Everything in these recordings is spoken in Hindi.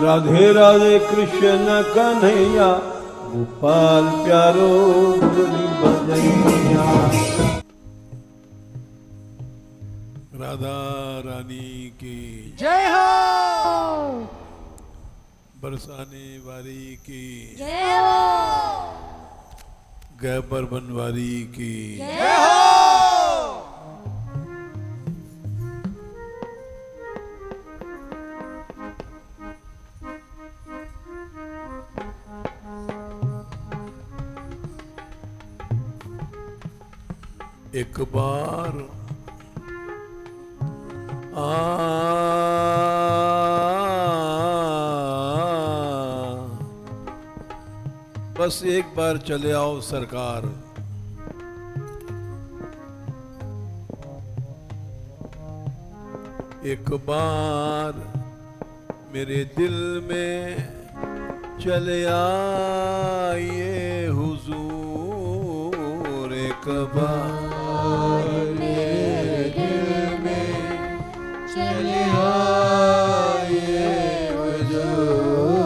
राधे राधे कृष्ण कन्हैया गोपाल प्यारो मुरली बजैया। राधा रानी की जय हो, बरसाने वाली की जय हो, गैबर बनवारी की जय हो। एक बार बस एक बार चले आओ सरकार। एक बार मेरे दिल में चले आइए हुजूर। एक बार मेरे दिल में चले आइए हुजूर,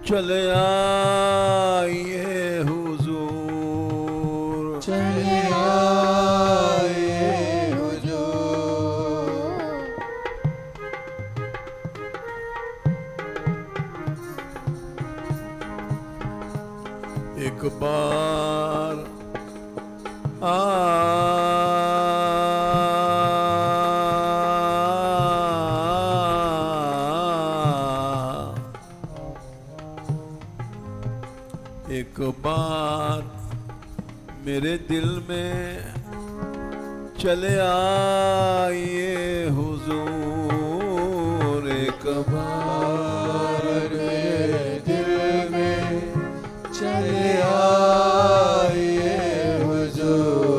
चले आइए हुजूर, चले आइए हुजूर। एक बार एक बार मेरे दिल में चले आइए हुजूर। एक बार मेरे दिल में चले आइए हुजूर।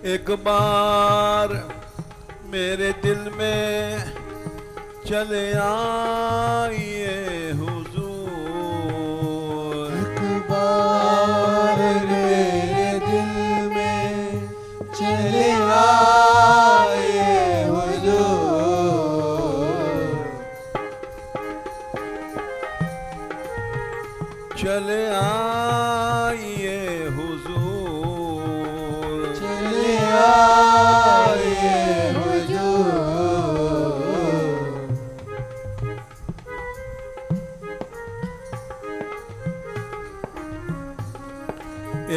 एक बार मेरे दिल में चले आइए हुजूर। एक बार मेरे दिल में चले आइए हुजूर, चले आइए हुजूर, चले आइए हुजूर।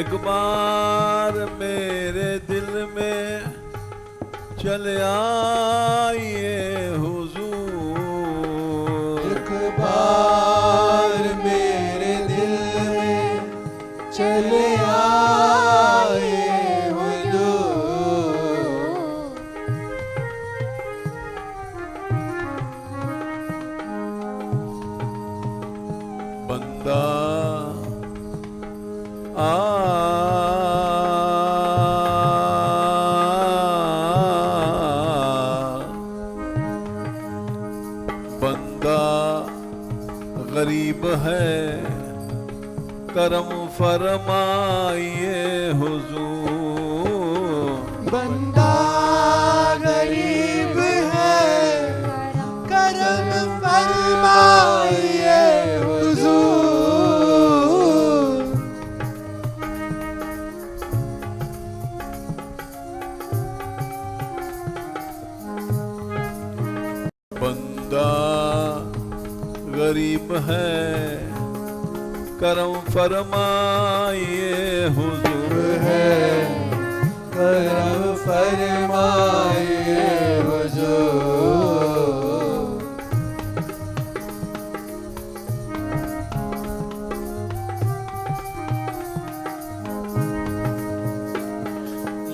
एक बार मेरे दिल में चले आइए हुजूर। एक बार मेरे दिल में चले आइए हुजूर, बंदा बंदा गरीब है करम फरमाइए हुजूर। बंदा गरीब है करम फरमाइए हुजूर। बंदा गरीब है करम फरमाइए हुजूर। है करम फरमाइए हुजूर।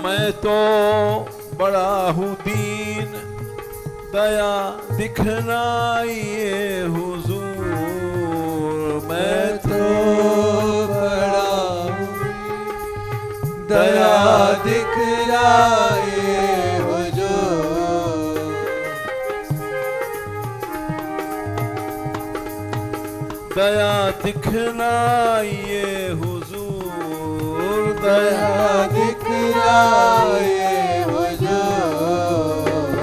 मैं तो बड़ा हूँ दीन दया दिखलाइए हुजूर। मैं तो बड़ा हूँ दया दिखलाए हुजूर, दया दिखलाइए हुजूर, दया दिखलाए हुजूर।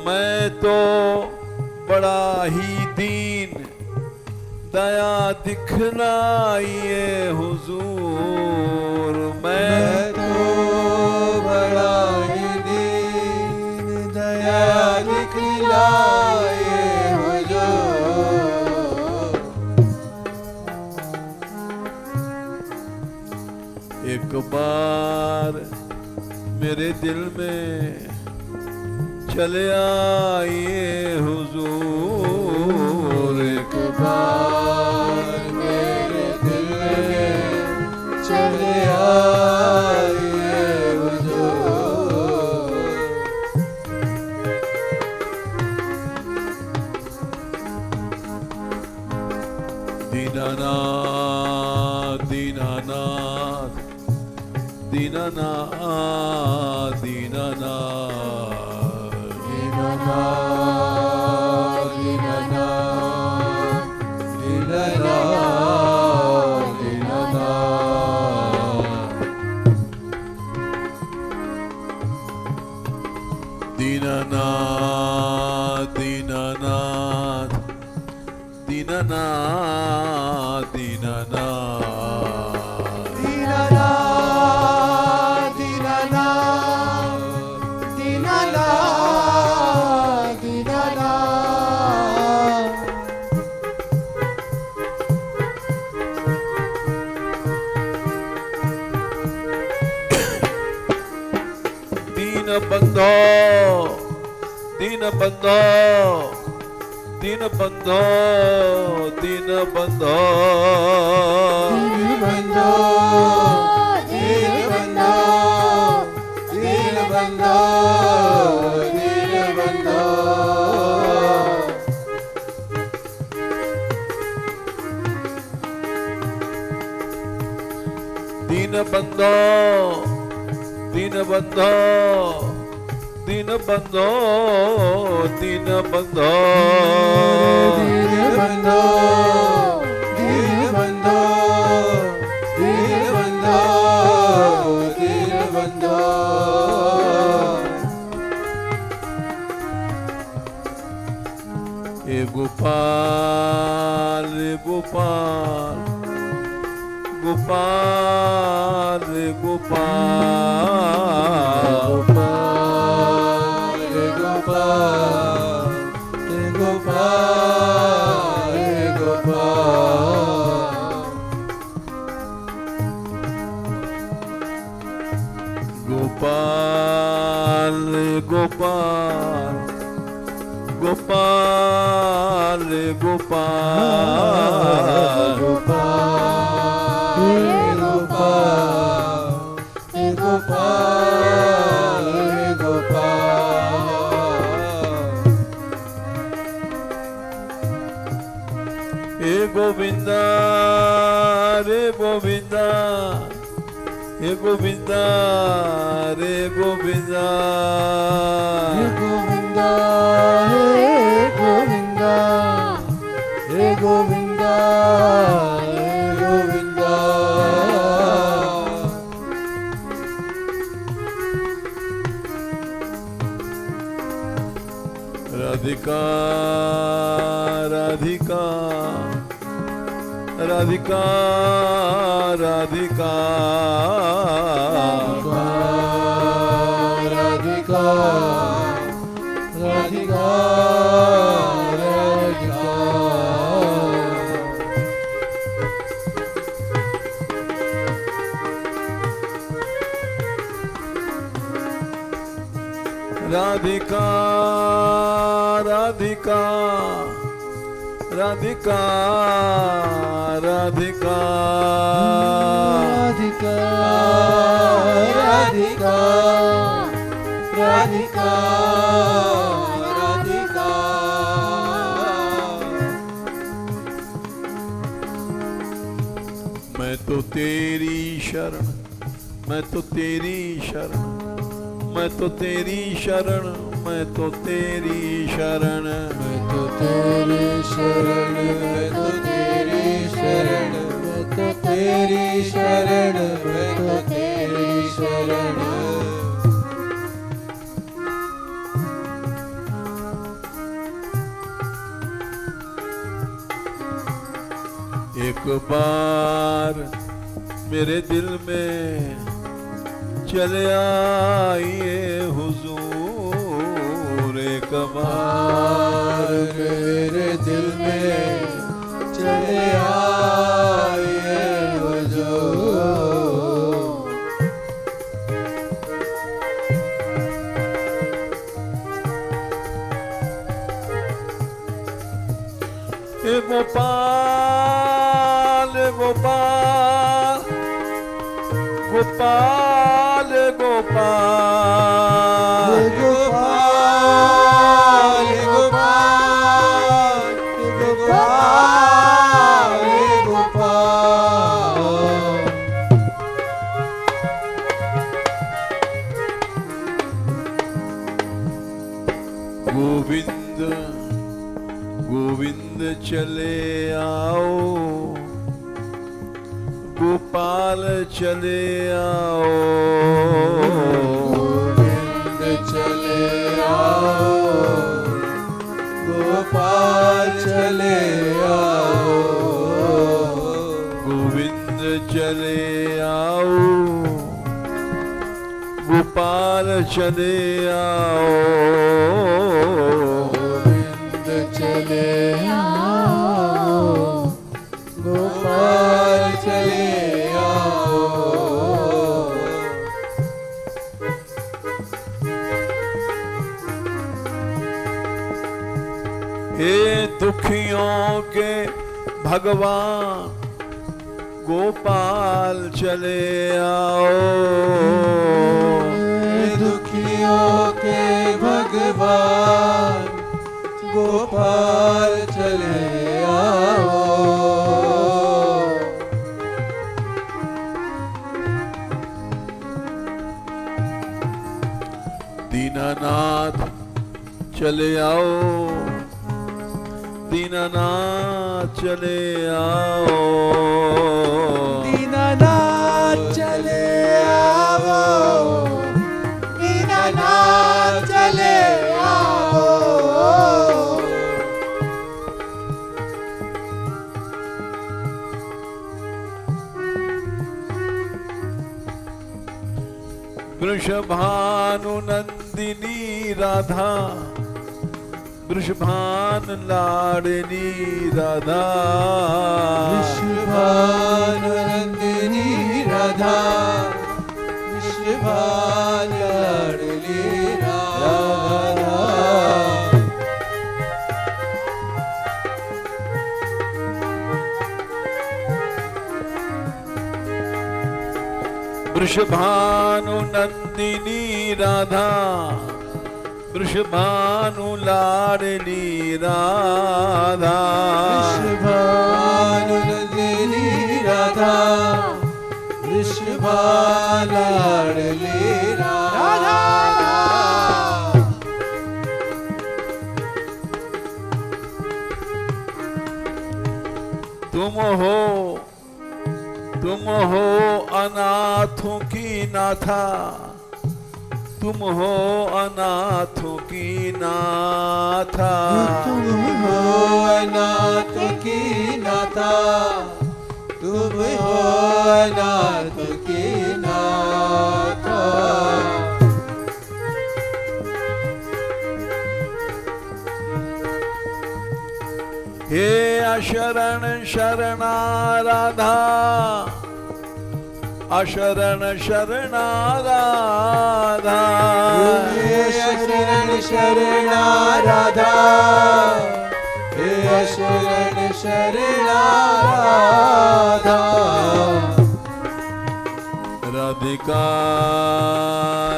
मैं तो बड़ा ही दीन, दया दिखलाइए हुजूर। मैं तो बड़ा ही दीन, दया दिखलाए हुजूर। एक बार मेरे दिल में चले आइए हुजूर, एक बार मेरे दिल में चले आइए हुजूर। दीनानाथ दीनानाथ दीनानाथ दीनानाथ, दीनानाथ दीनानाथ दीनानाथ, दीनानाथ दीनानाथ दीनानाथ दीनानाथ, दीनानाथ दीनानाथ दीनानाथ दीनानाथ। दीन बंधो दीन बंधो दीन बंधो दीन बंधो, दीन बंधो दीन बंधो दीन बंधो दीन बंधो। दीन बंधो दीन बंधो दीन बंधो दीन बंधो, दीन बंधो दीन बंधो दीन बंधो दीन बंधो। ए गोपाल गोपाल गोपाल गोपाल, गोपाल गोपाल गोपाल गोपाल गोपाल गोपाल गोपाल, गोपाल गोपाल। हे गोविंदा रे गोविंदा, हे गोविंदा रे गोविंदा, हे गोविंदा हे गोविंदा हे गोविंदा हे गोविंदा। राधिका राधिका राधिका राधिका, राधिका राधिका राधिका। राधिका राधिका राधिका राधिका, राधिका राधिका राधिका राधिका। तो तेरी शरण, मैं तो तेरी शरण, मैं तो तेरी शरण, मैं तो तेरी शरण, मैं तो तेरी शरण, मैं तो तेरी शरण, मैं तो तेरी शरण, मैं तो तेरी शरण। एक बार मेरे दिल में चले आइए हुजूर, एक बार मेरे दिल में चले आइए हुजूर। हे गोपाल गोपाल गोपाल गोपाल गोपाल गोपाल गोपाल गोपाल। गोविंद गोविंद चले आओ, गोपाल चले आओ, गोविंद चले आओ, गोपाल चले आओ, गोविंद चले आओ, गोपाल चले आओ, गोविंद चले आओ, गोपाल चले आओ। हे दुखियों के भगवान गोपाल चले आओ, दुखियों के भगवान गोपाल चले आओ। दीनानाथ चले आओ, दीनानाथ चले आओ, दीनानाथ चले आओ, दीनानाथ चले आओ। वृषभानु नंदिनी राधा, वृषभान लाडनी राधा, वृषभानुनंदिनी राधा, वृषभान लाडली राधा। वृषभानु नंदिनी राधा, वृषभानु लाडली राधा, वृषभानुनंदिनी राधा, वृषभान लाडली राधा। तुम हो अनाथों की नाथा, तुम हो अनाथों की नाथा, तुम हो अनाथ की नाथा, तुम हो अनाथ की नाथा। हे अशरण शरणा राधा, अशरण शरणा राधा, हे शरण शरणा राधा, हे शरण शरणा राधा। राधिका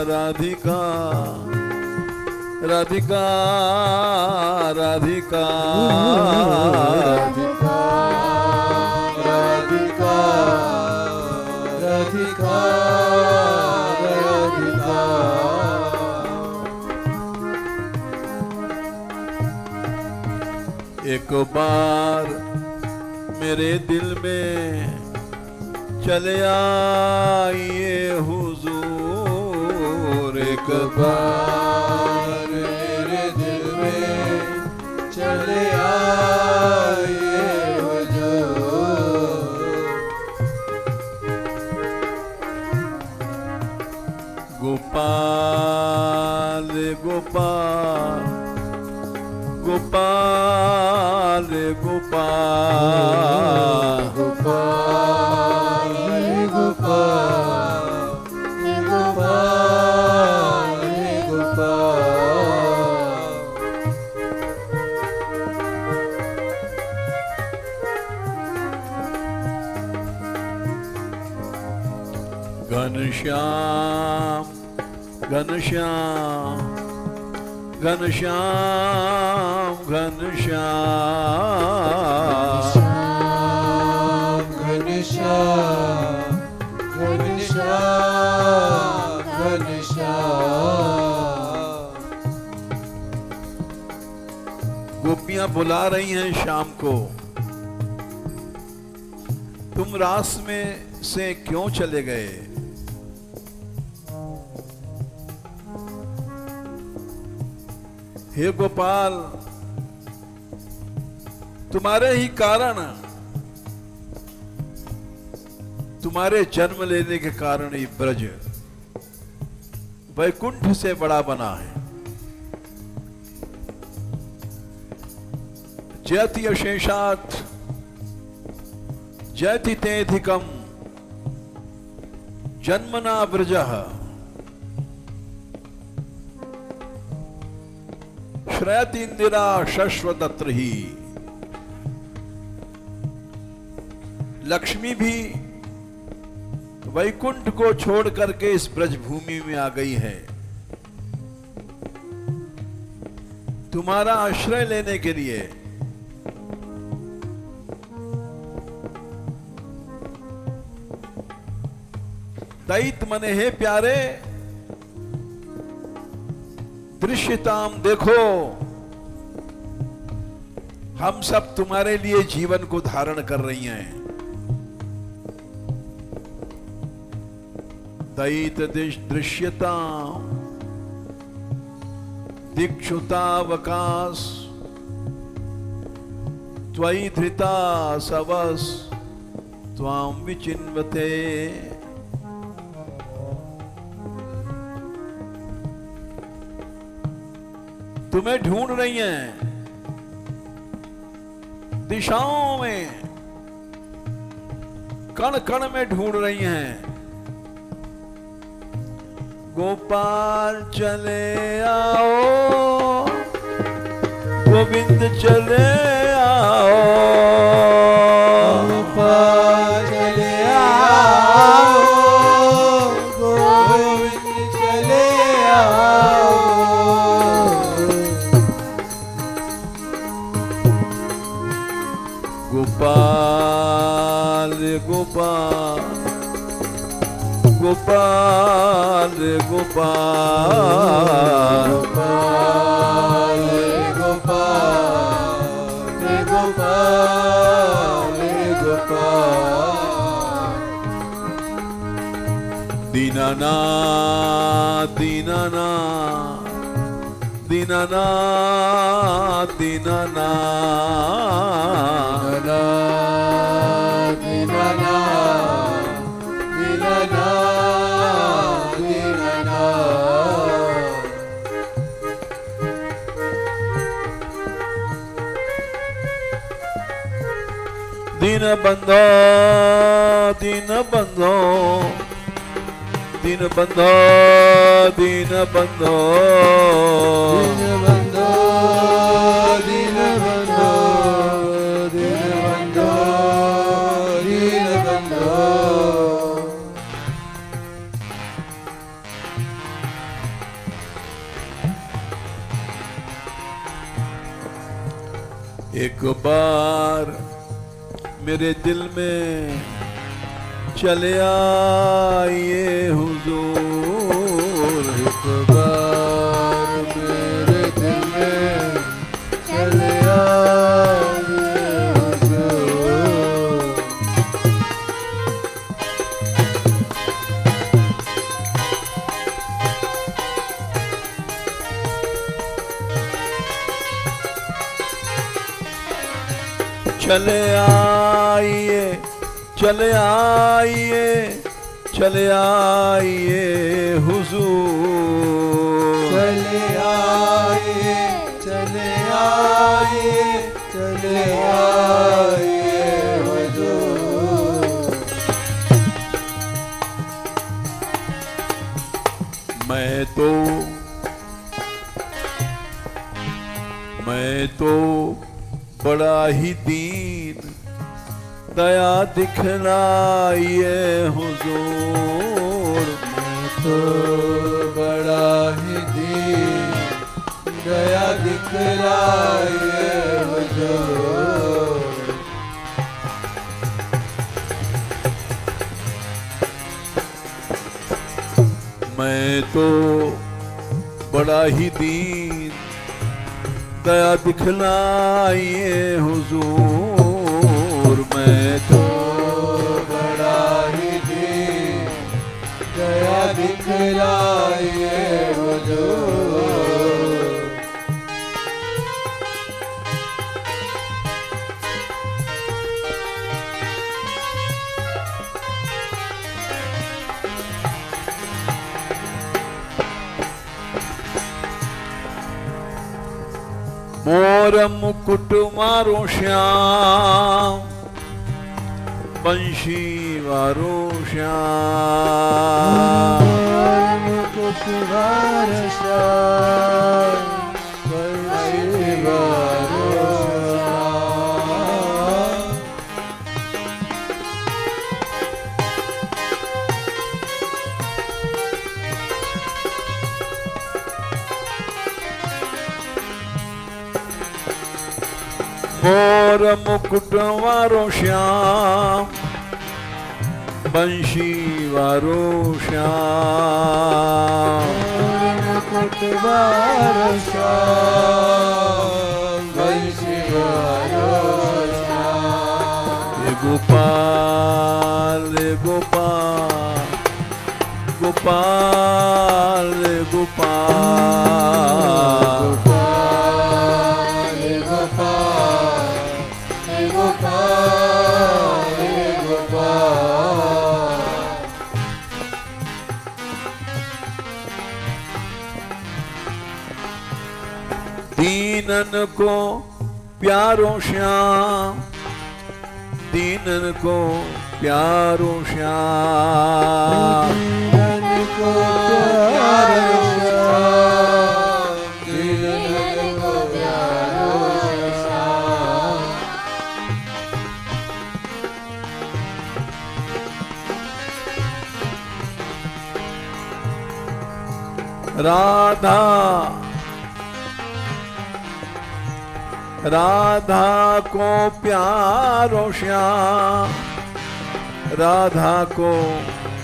राधिका राधिका राधिका राधिका राधिका एक बार मेरे दिल में चले आइए हुजूर, एक बार मेरे दिल में चले आइए हुजूर। गोपाल गोपाल गोपाल गोपाल गोपाल गोपाल गोपाल गोपाल। घनश्याम घनश्याम घनश्याम घनश्याम घनश्याम घनश्याम घनश्याम। गोपियां बुला रही हैं शाम को, तुम रास में से क्यों चले गए? हे गोपाल, तुम्हारे ही कारण, तुम्हारे जन्म लेने के कारण ये ब्रज वैकुंठ से बड़ा बना है। जयति अशेषात् जयति तेधिकम जन्मना ब्रजः श्रयति इंदिरा शश्वतत्र ही। लक्ष्मी भी वैकुंठ को छोड़ करके इस ब्रज भूमि में आ गई है तुम्हारा आश्रय लेने के लिए। दैत मने हे प्यारे, दृश्यताम देखो, हम सब तुम्हारे लिए जीवन को धारण कर रही हैं। दैत दृश्यताम दीक्षुतावकाश त्वयि धृता सवस त्वां विचिन्वते। तुम्हें ढूंढ रही हैं दिशाओं में, कण कण में ढूंढ रही हैं। गोपाल चले आओ, गोविंद चले आओ, गोपाल चले आओ, गोविंद चले आओ। गोपाल गोपाल गोपाल गोपाल गोपाल गोपाल गोपाल गोपाल। दीनानाथ दीनानाथ दीनानाथ दीनानाथ दीन बंधो दीन बंधो दीन बंधो दीन बंधो दीन बंधो दीन बंधो दीन बंधो दीन बंधो। एक बार मेरे दिल में चले आइए हुजूर। एक बार मेरे दिल में चले आओ चले आइए चले आइए चले आइए हुजूर चले आइए चले आइए चले आइए हुजूर। मैं तो बड़ा ही दीन दया दिखलाइए हुजूर। तो बड़ा ही दीन दया दिखलाइए हुजूर। मैं तो बड़ा ही दीन दया दिखलाइए हुजूर। मैं तो बड़ा ही दीन दया दिखलाइए हुजूर। मोर मुकुट मारो श्याम बंशी वारो श्याम। मुकुट वारो श्याम बंशी वारो श्याम। मोर मुकुट वारो श्याम बंशी वारो श्याम। मुकुट वारो श्याम बंशी वारो श्याम। हे गोपाल हे गोपाल गोपाल हे गोपाल। दीनन को प्यारो श्याम दीनन को प्यारो श्याम। दीनन को प्यारो श्याम दीनन को प्यारो श्याम। राधा राधा को प्यारो श्याम राधा को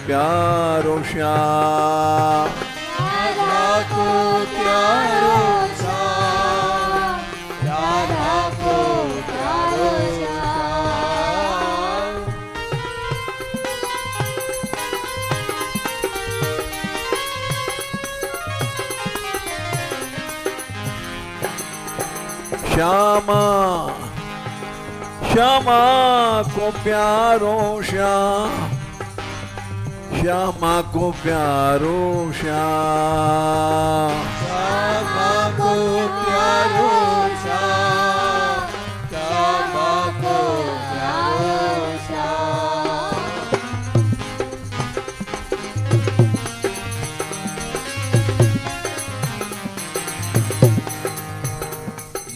प्यारो श्याम। राधा को प्यारो श्याम राधा को प्यारो श्याम। श्यामा श्यामा को प्यारो श्याम श्यामा को प्यारो श्याम। श्यामा को प्यारो श्याम श्यामा को प्यारो श्याम।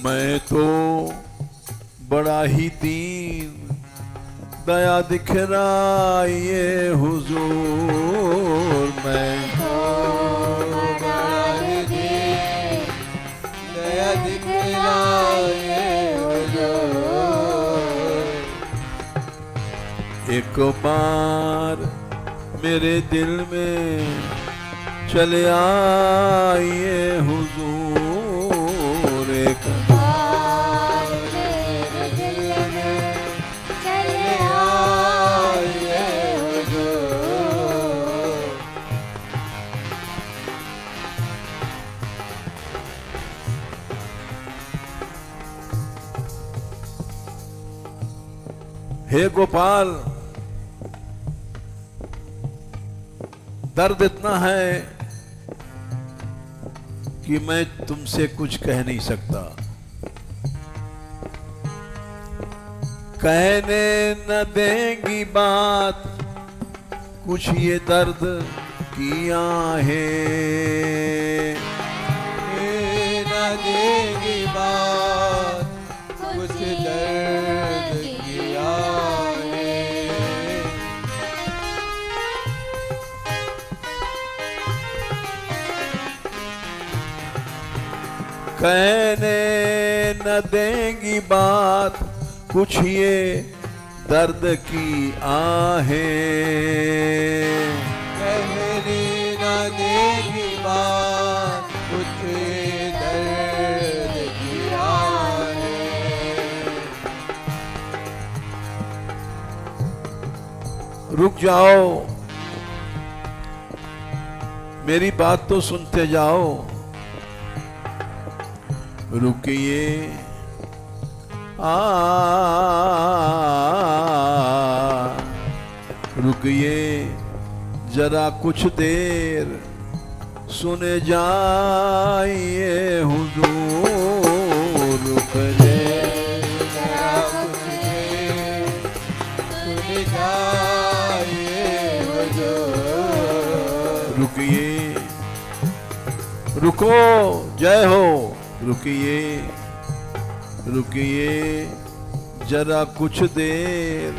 मैं तो बड़ा ही दीन दया दिखलाइए हुजूर। मैं बड़ा ही दीन दया दिखलाइए हुजूर। एक बार मेरे दिल में चले आइए हुजूर। एक हे गोपाल, दर्द इतना है कि मैं तुमसे कुछ कह नहीं सकता। कहने न देंगी बात कुछ ये दर्द की आहें, न देगी बात कुछ दर्द की आहें। कहने न देंगी बात कुछ ये दर्द की आहें, कहने न देगी बात कुछ दर्द की आहें। रुक जाओ, मेरी बात तो सुनते जाओ। रुकिए रुकिए जरा कुछ देर, सुने जाइए हुजूर। रुकिए जरा कुछ देर, सुन जाइए हुजूर। रुकिए, रुको, जय हो। रुकिए रुकिए जरा कुछ देर,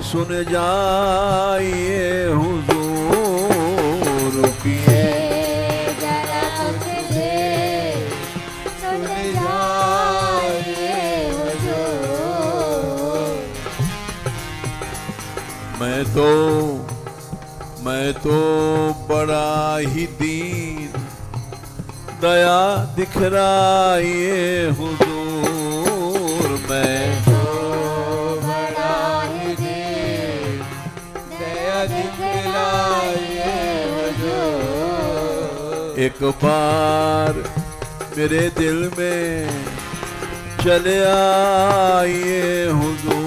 सुन जाइए हुजूर। रुकिए जरा कुछ देर, सुन जाइए हुजूर। मैं तो बड़ा ही दीन, दया दिखलाइए हुजूर। मैं तो बड़ा ही दीन, दया दिखलाइए हुजूर। एक बार मेरे दिल में चले आइए हुजूर।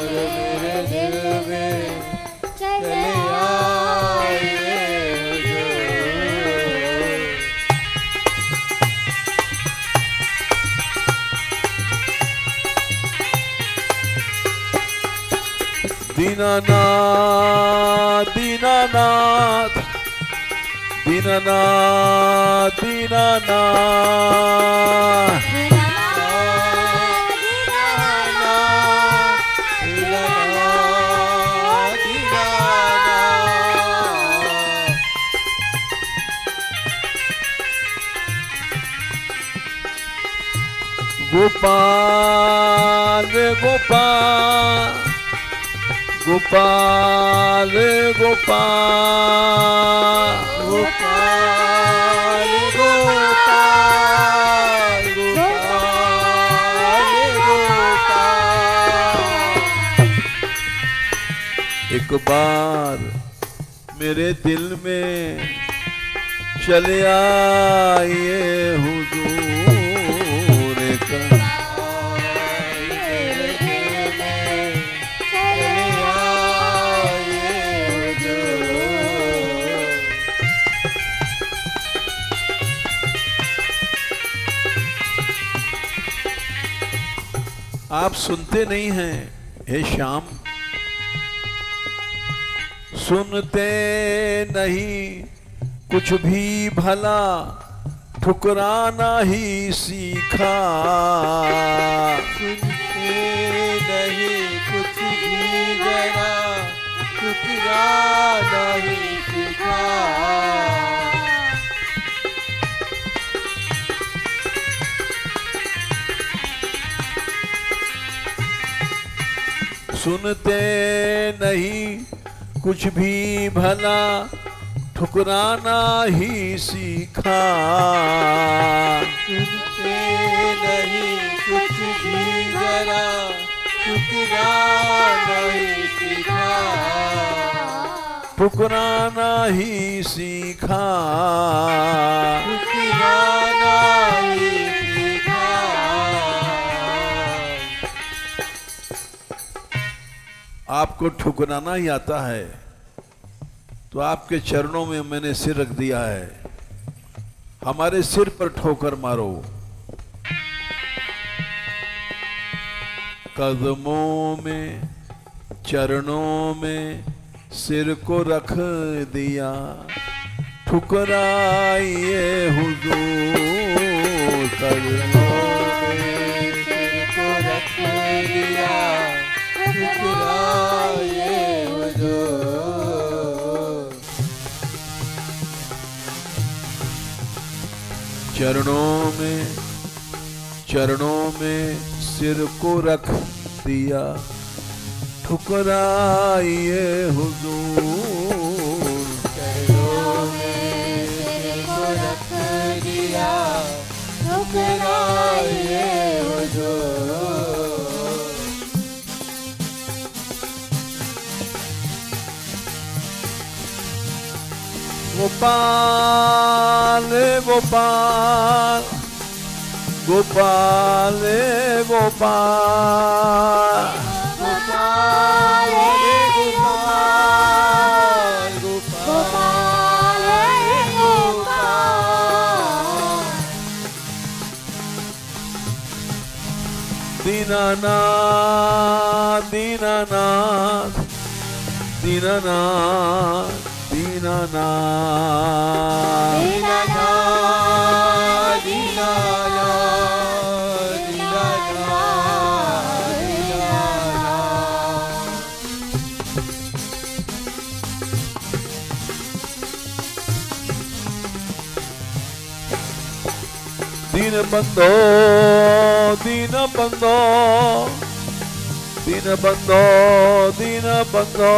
मेरे दिल में चले आइए हुजूर। दीनानाथ दीनानाथ दीनानाथ दीनानाथ गोपाल गोपाल गोपाल गोपाल गोपाल गोपाल गोपाल गोपाल। एक बार मेरे दिल में चले आइए हुजूर। एक मेरे दिल में चले आइए हुजूर। आप सुनते नहीं हैं हे श्याम, सुनते नहीं कुछ भी भला, ठुकराना ही सीखा। सुनते नहीं कुछ भी जरा, ठुकराना ही सीखा। सुनते नहीं कुछ भी भला, ठुकराना ही सीखा। सुनते नहीं कुछ भी जरा, ठुकराना ही सीखा। ठुकराना ही सीखा। ठुकराना ही सीखा। आपको ठुकराना ही आता है, तो आपके चरणों में मैंने सिर रख दिया है, हमारे सिर पर ठोकर मारो। कदमों में चरणों में सिर को रख दिया, ठुकराइए हुजूर। कदमों में सिर को रख दिया, ठुकराइए हुजूर। चरणों में सिर को रख दिया, ठुकराइए हुजूर। चरणों में सिर को रख दिया, ठुकराइए हुजूर। गोपाल गोपाल गोपाल गोपाल गोपाल गोपाल गोपाल गोपाल। दीनानाथ दीनानाथ दीनानाथ दीनानाथ दीनानाथ दीनानाथ दीनानाथ दीनानाथ। दीनबंधो दीनबंधो दीनबंधो दीनबंधो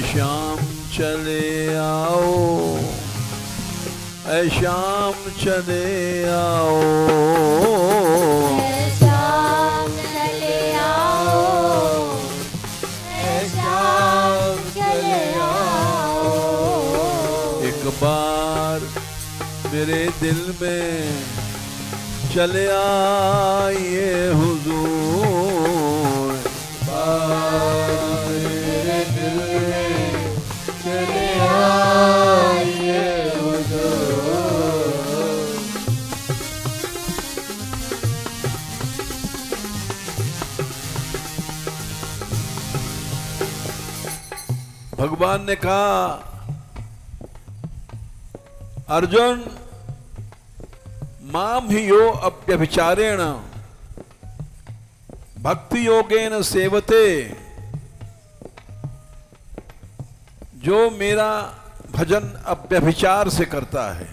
शाम चले आओ, ऐ शाम चले आओ, शाम चले आओ, शाम चले आओ। एक बार मेरे दिल में चले आइए हुजूर। मेरे दिल में चले आइए हुजूर। भगवान ने कहा, अर्जुन माम ही यो अव्यभिचारेण भक्ति योगेन सेवते, जो मेरा भजन अव्यभिचार से करता है।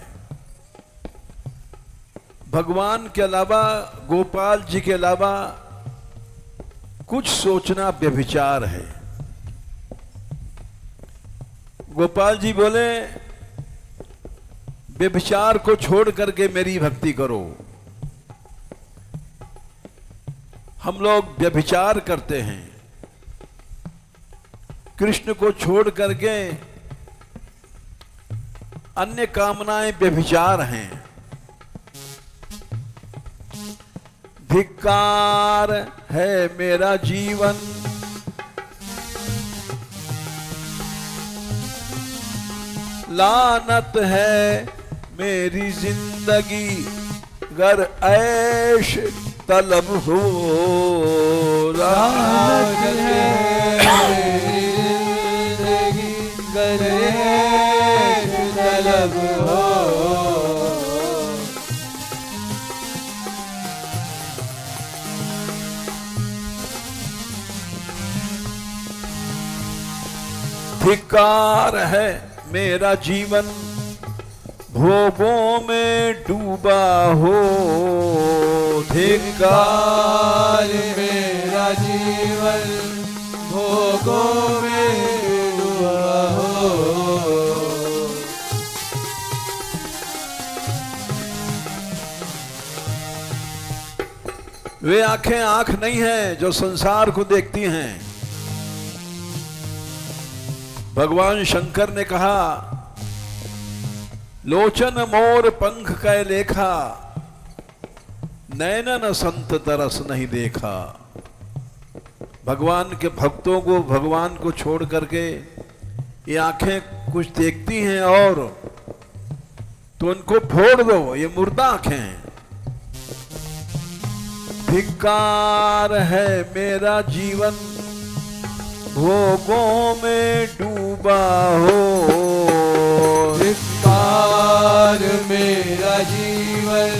भगवान के अलावा, गोपाल जी के अलावा कुछ सोचना व्यभिचार है। गोपाल जी बोले, व्यभिचार को छोड़ करके मेरी भक्ति करो। हम लोग व्यभिचार करते हैं, कृष्ण को छोड़ करके अन्य कामनाएं व्यभिचार हैं। धिक्कार है मेरा जीवन, लानत है मेरी जिंदगी, गर ऐश तलब हो। लानत है मेरी जिंदगी, गर ऐश तलब हो। धिक्कार है मेरा जीवन, भोगों में डूबा हो। धिक्कार मेरा जीवन, भोगों में डूबा हो। वे आंखें आंख नहीं है जो संसार को देखती हैं। भगवान शंकर ने कहा, लोचन मोर पंख कै लेखा, नैनन संत तरस नहीं देखा। भगवान के भक्तों को, भगवान को छोड़ करके ये आंखें कुछ देखती हैं और तो उनको फोड़ दो, ये मुर्दा आंखें हैं। धिक्कार है मेरा जीवन भोगों में डूबा हो, धिक्कार मेरा जीवन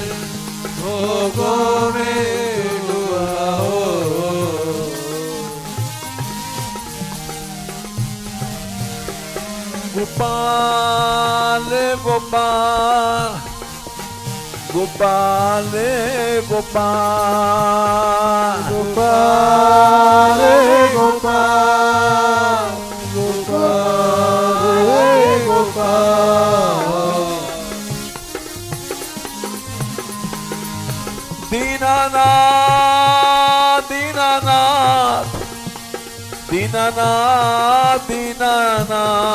भोगों में डूबा हो। गोपाल गोपाल गोपाल गोपाल गोपाल गोपाल गोपाल गोपाल। दीनानाथ दीनानाथ दीनानाथ दीनानाथ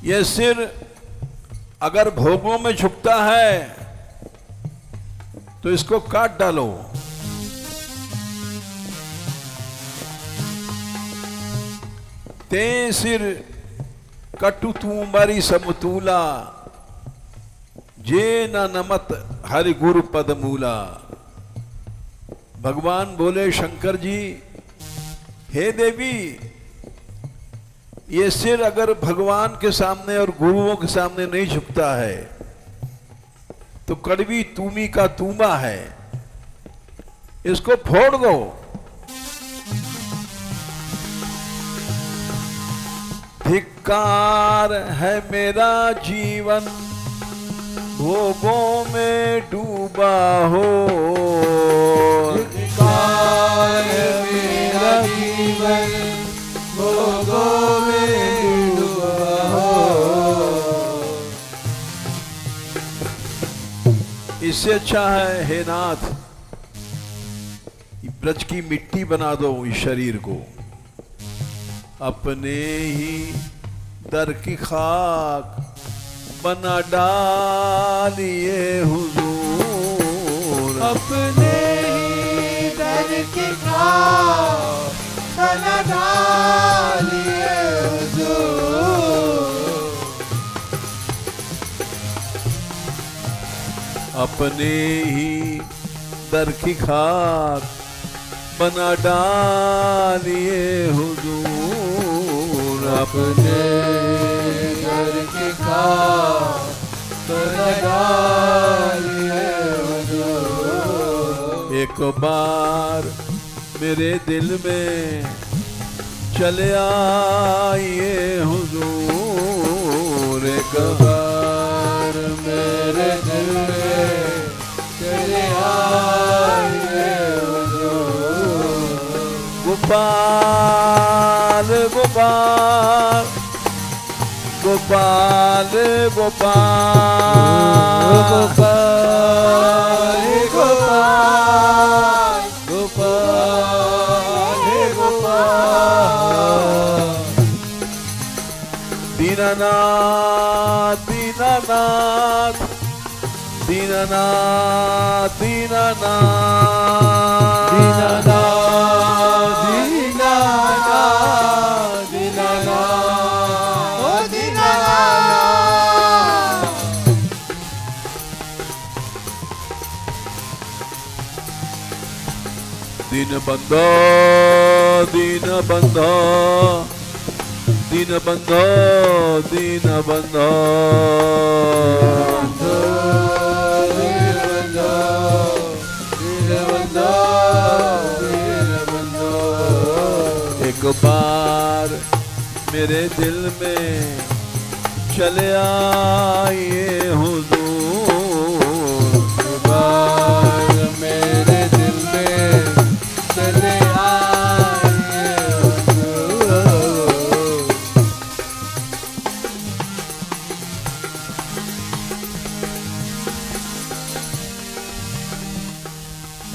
ये सिर अगर भोगों में झुकता है तो इसको काट डालो। ते सिर कटु तुम्हारी समतूला, जे न नमत हरि गुरु पद मूला। भगवान बोले, शंकर जी, हे देवी, ये सिर अगर भगवान के सामने और गुरुओं के सामने नहीं झुकता है तो कड़वी तूमी का तूमा है, इसको फोड़ दो। धिक्कार है मेरा जीवन भोगों में डूबा हो, धिक्कार है मेरा जीवन भोगों में डूबा हो। इससे अच्छा है, हे नाथ, ब्रज की मिट्टी बना दो इस शरीर को, अपने ही दर की खाक बना डालिए हुजूर। अपने ही दर की खाक बना डालिए हुजूर। अपने ही दर की खाक बना डालिए हुजूर। अपने दर की खाक बना डालिए हुजूर। एक बार मेरे दिल में चले आइए हुजूर। एक बार मेरे दिल में चले आइए हुजूर। गोपाल गोपाल गोपाल गोपाल गोपाल गोपाल गोपाल गोपाल। दीनानाथ दीनानाथ दीनानाथ दीनानाथ दीनानाथ दीनानाथ दीनानाथ ओ दीनानाथ। दीनबंधो दीनबंधो दीनबंधो दीनबंधो एक बार मेरे दिल में चले आइए हुजूर। एक बार मेरे दिल में चले आइए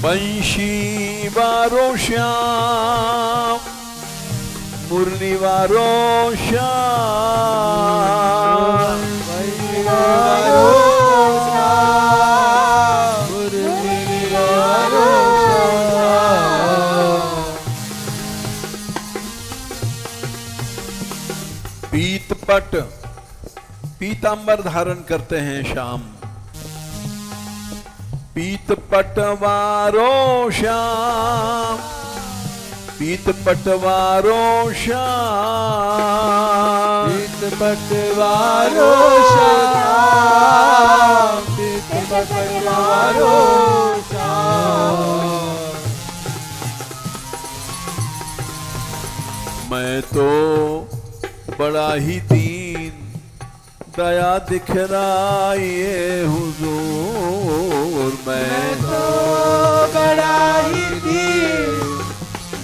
बंशी वारो श्याम मुरली वारो श्याम पीत पट पीतांबर धारण करते हैं श्याम पीत पटवारो श्याम पीत पटवारो श्याम पीत पटवारो श्याम पीत पटवारो श्याम। मैं तो बड़ा ही दीन दया दिखलाइए हुजूर मैं तो बड़ा ही दीन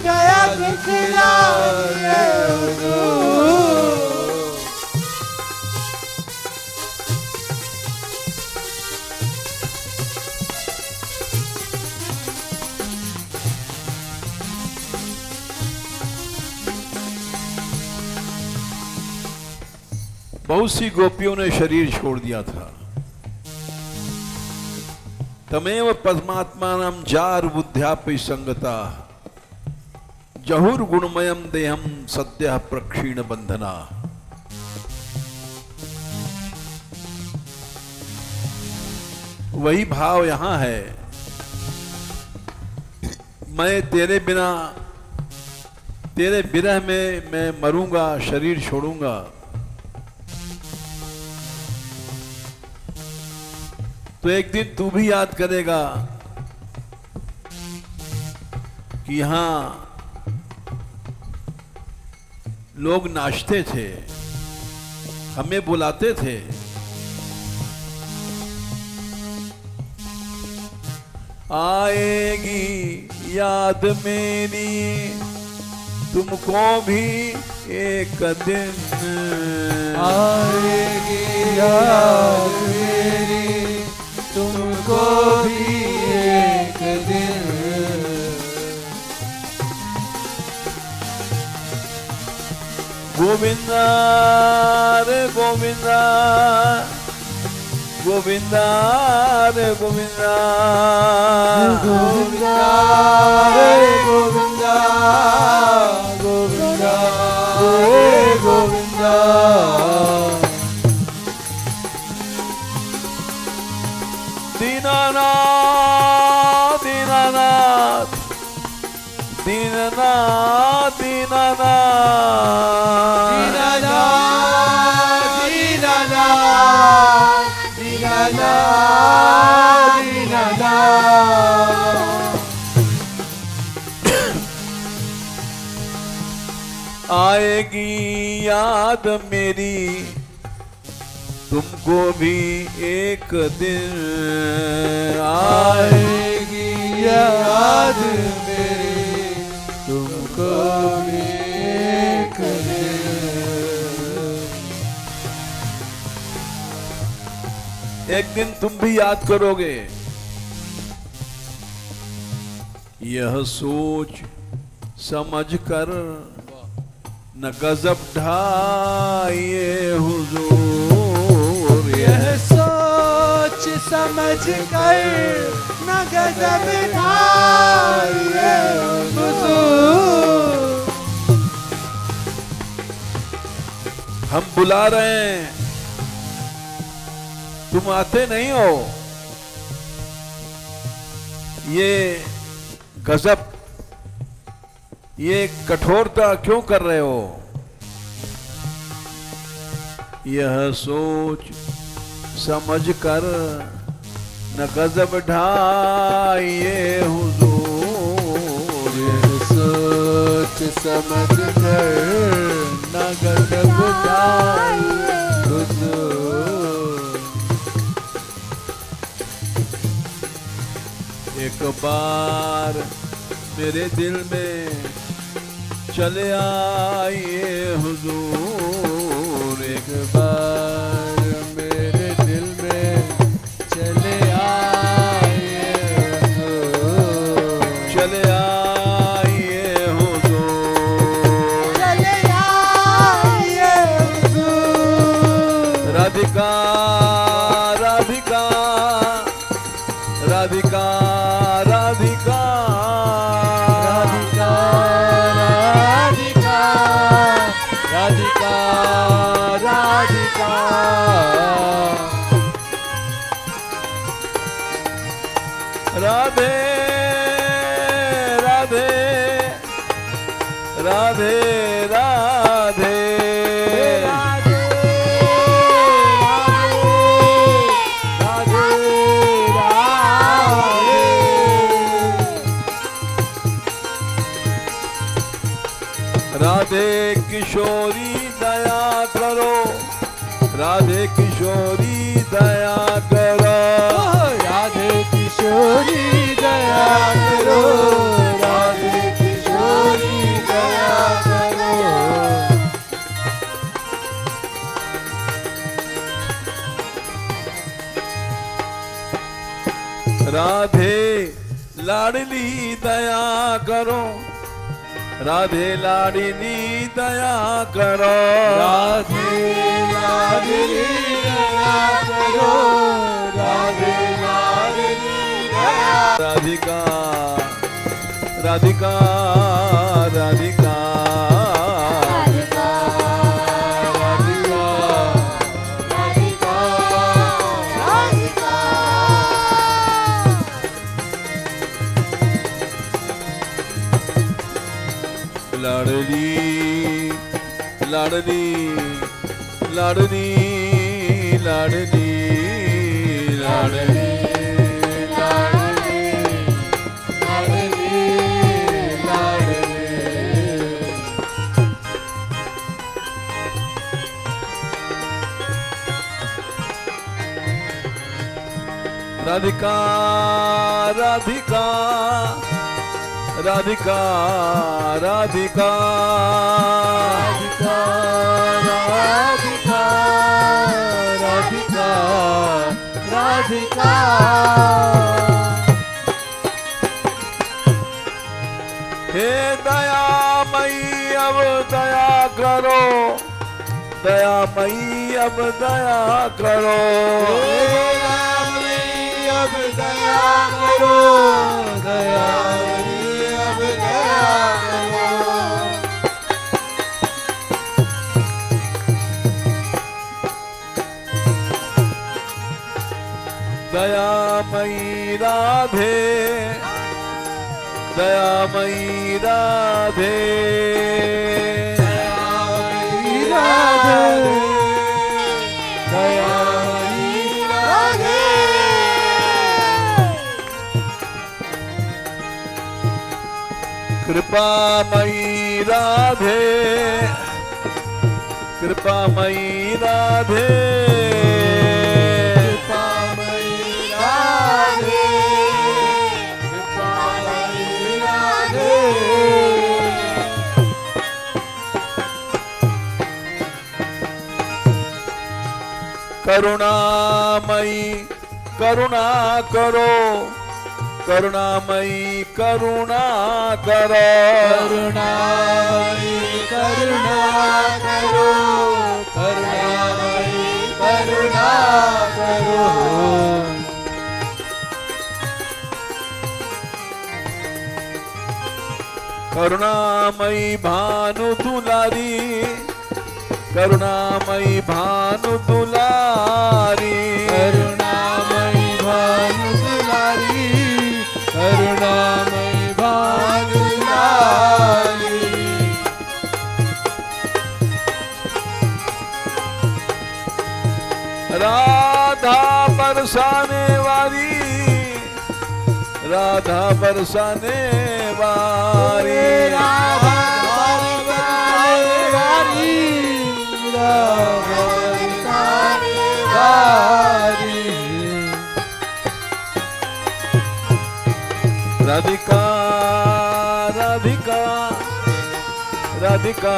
दया दिखलाइए हुजूर। बहुत सी गोपियों ने शरीर छोड़ दिया था। तमेव पद्मात्मानं जार बुद्ध्यापि संगता जहुर गुणमयम देहम सद्यः प्रक्षीण बंधना। वही भाव यहां है। मैं तेरे बिना तेरे विरह में मैं मरूंगा शरीर छोड़ूंगा। तो एक दिन तू भी याद करेगा कि यहां लोग नाचते थे हमें बुलाते थे आएगी याद मेरी तुमको भी एक दिन आएगी याद मेरी तुमको भी एक दिन। गोविंदा रे गोविंदा गोविंदा रे गोविंदा गोविंदा रे गोविंदा गोविंदा रे गोविंदा। दीनानाथ दीनानाथ दीनानाथ दीनानाथ दीनानाथ दीनानाथ दीनानाथ। आएगी याद मेरी तुमको भी एक दिन आएगी याद मेरी तुमको भी एक दिन। एक दिन तुम भी याद करोगे। यह सोच समझ कर न गजब ढाइए हुजूर। यह सोच समझ कर न गजब ढाइए हुजूर। हम बुला रहे हैं तुम आते नहीं हो। ये गजब ये कठोरता क्यों कर रहे हो। यह सोच समझ कर न गजब ढाइए हुजूर। यह सोच समझ कर न गजब ढाइए हुजूर। एक बार मेरे दिल में चले आइए हुजूर। एक बार मेरे दिल में चले आइए हुजूर। राधिका राधिका राधिका राधिका राधिका राधे राधे राधे राधे राधे किशोरी दया करो, राधे किशोरी दया करो, राधे किशोरी दया करो, राधे किशोरी दया करो। राधे लाडली दया करो, राधे लाडली दया करो, राधे लाडली दया करो, राधे लाडली दया। राधिका राधिका राधिका राधिका राधिका राधिका राधिका। लाडली लाडली लाडली लाडली लाडली राधिका राधिका राधिका राधिका राधिका राधिका राधिका। हे दयामयी अब दया करो, दयामयी अब दया करो, दयामयी अब दया करो, दयामयी अब दया करो। दयामयी राधे दयामयी राधे दयामयी राधे दयामयी राधे। कृपामयी राधे कृपामयी राधे कृपामयी राधे कृपामयी राधे। करुणामयी करुणा करो, करुणामयी करुणा करो, करुणामयी करुणा करो, करुणामयी करुणा करो। करुणामयी भानु दुलारी, करुणामयी भानु दुलारी, करुणामयी भानु दुलारी, करुणामयी भानु दुलारी। राधा बरसाने वाली, राधा बरसाने वाली, राधा बरसाने वाली, राधा बरसाने वाली। राधिका राधिका राधिका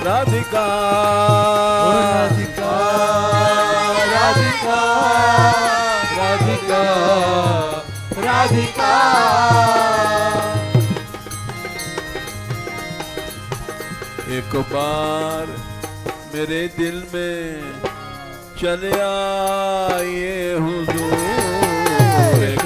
राधिका राधिका राधिका राधिका राधिका। एक बार मेरे दिल में चले आए हुजूर, एक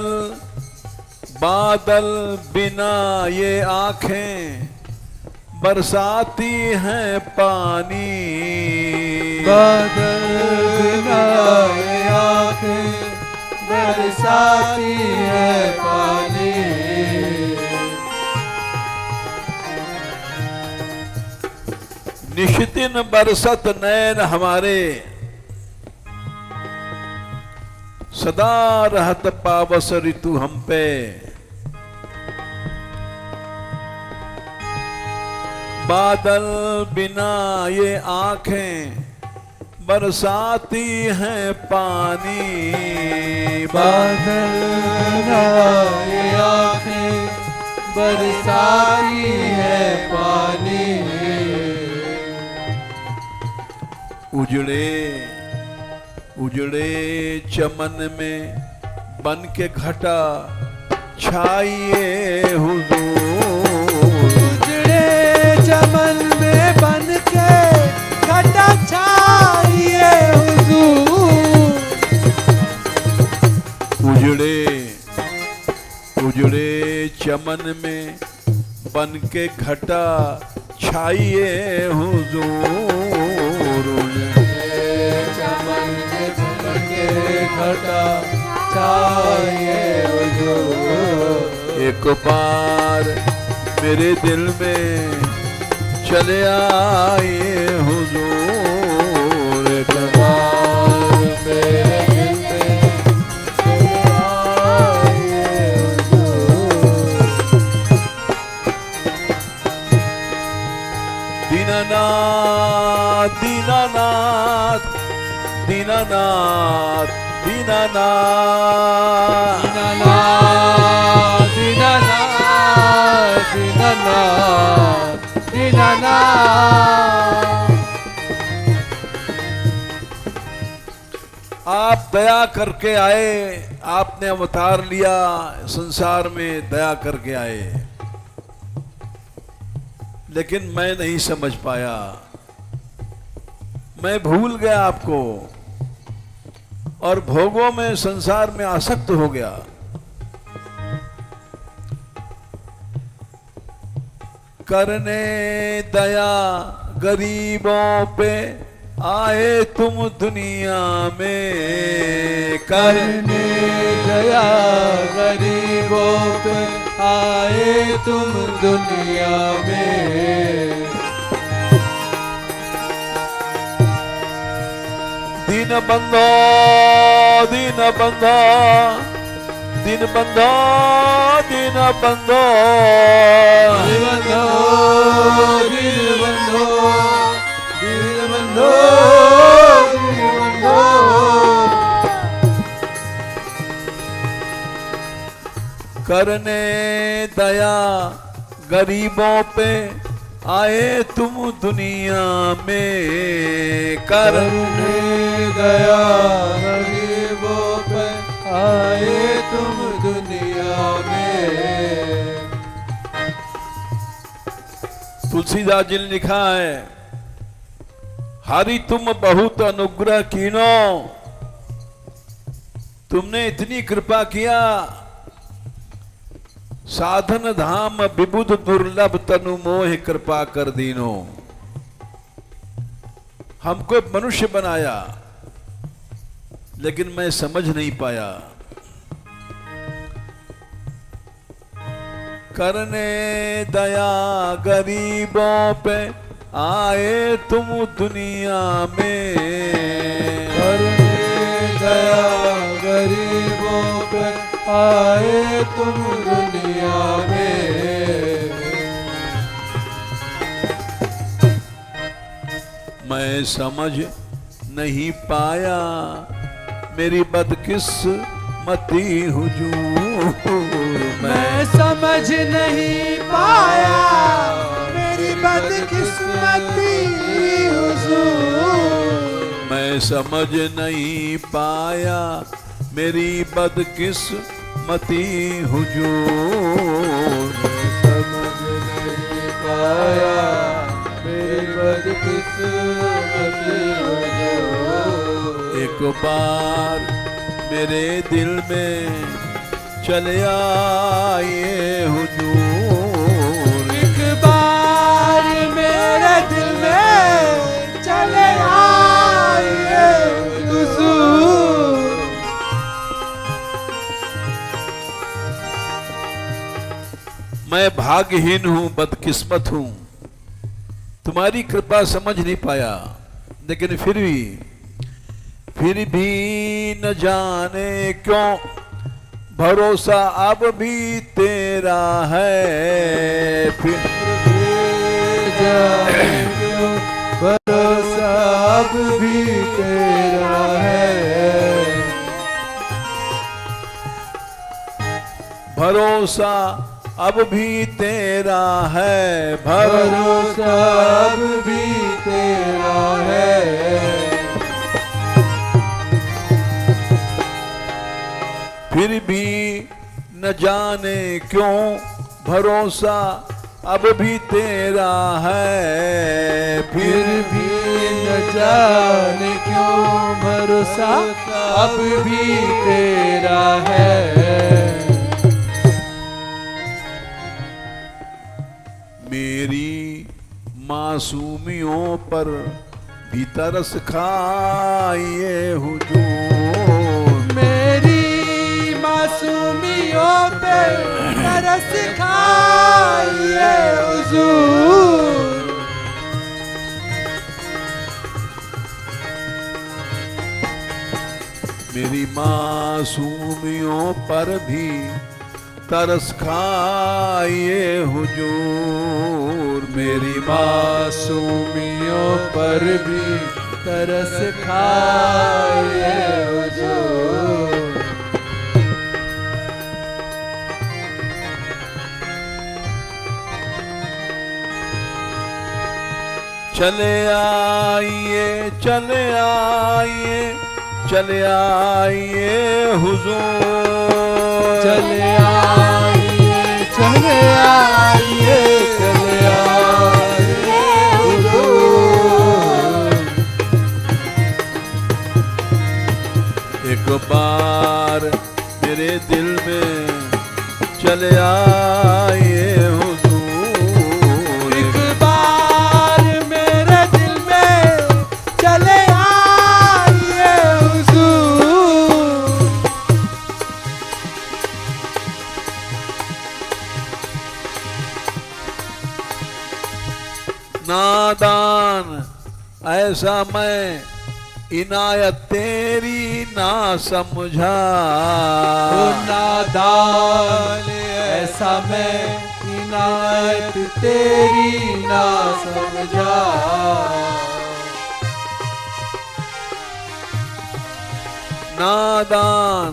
बादल बादल बिना ये आंखें बरसाती हैं पानी। बादल बिना ये आँखें बरसाती है पानी। निशिदिन बरसत नैन हमारे, सदा रहत पावस ऋतु हम पे। बादल बिना ये आंखें बरसाती हैं पानी। बादल बिना ये आँखें बरसाती है पानी। उजड़े उजड़े चमन में बन के घटा छाइए हुजूर। उजड़े चमन में बन के घटा छाइए हुजूर। उजड़े उजड़े चमन में बन के घटा छाइए हुजूर। चमन में बन के घटा छाइए हुजूर। एक बार मेरे दिल में चले आए हुजूर। एक बार मेरे दिल में चले आइए हुजूर। दीनानाथ दीनानाथ दीनानाथ दीनानाथ दीनानाथ दीनानाथ दीनानाथ दीनानाथ। आप दया करके आए, आपने अवतार लिया संसार में, दया करके आए, लेकिन मैं नहीं समझ पाया। मैं भूल गया आपको और भोगों में संसार में आसक्त हो गया। करने दया गरीबों पे आए तुम दुनिया में। करने दया गरीबों पे आए तुम दुनिया में। दीन बंधो दीन बंधो दीन बंधो दीन बंधो दिल बंधो दिल बंधो दिल बंधो दिल बंधो। करने दया गरीबों पे आए तुम दुनिया में। करने दया गरीबों पे आए तुम दुनिया में। तुलसीदास जी ने लिखा है, हरि तुम बहुत अनुग्रह कीनो, तुमने इतनी कृपा किया। साधन धाम विबुध दुर्लभ तनु मोह कृपा कर दीनो। हमको मनुष्य बनाया, लेकिन मैं समझ नहीं पाया। करने दया गरीबों पे आए तुम दुनिया में। करने दया गरीबों पे आए तुम दुनिया में। मैं समझ नहीं पाया मेरी बदकिस्मती हुजूर। मैं समझ नहीं पाया मेरी बदकिस्मती हुजूर। मैं समझ नहीं पाया मेरी बदकिस्मती हुजूर। समझ नहीं पाया मेरी बदकिस्मती हुजूर। एक बार मेरे दिल में चले आइए हुजूर। एक बार मेरे दिल में चले आइए हुजूर। मैं भाग्यहीन हूं, बदकिस्मत हूं, तुम्हारी कृपा समझ नहीं पाया, लेकिन फिर भी न जाने क्यों भरोसा अब भी तेरा है। फिर जाने क्यों भरोसा अब भी तेरा है। भरोसा अब भी तेरा है, भरोसा अब भी तेरा है। फिर भी न जाने क्यों भरोसा अब भी तेरा है। फिर भी न जाने क्यों भरोसा अब भी तेरा है। मेरी मासूमियों पर भी तरस खाइए हुजूर। मेरी मासूमियों पे तरस खाइए हुजूर। मेरी मासूमियों पर भी तरस खाइए हुजूर। मेरी मासूमियों पर भी तरस खाइए हुजूर। चले आइए, चले आइए, चले आइए हुजूर। चले आइए, चले आइए, चले आइए हुजूर। एक बार मेरे दिल में चले आइए हुजूर। एक बार मेरे दिल में चले आइए हुजूर। नादान ऐसा मैं इनायत तेरी ना समझा। ओ नादान ऐसा मैं इनायत तेरी ना समझा। नादान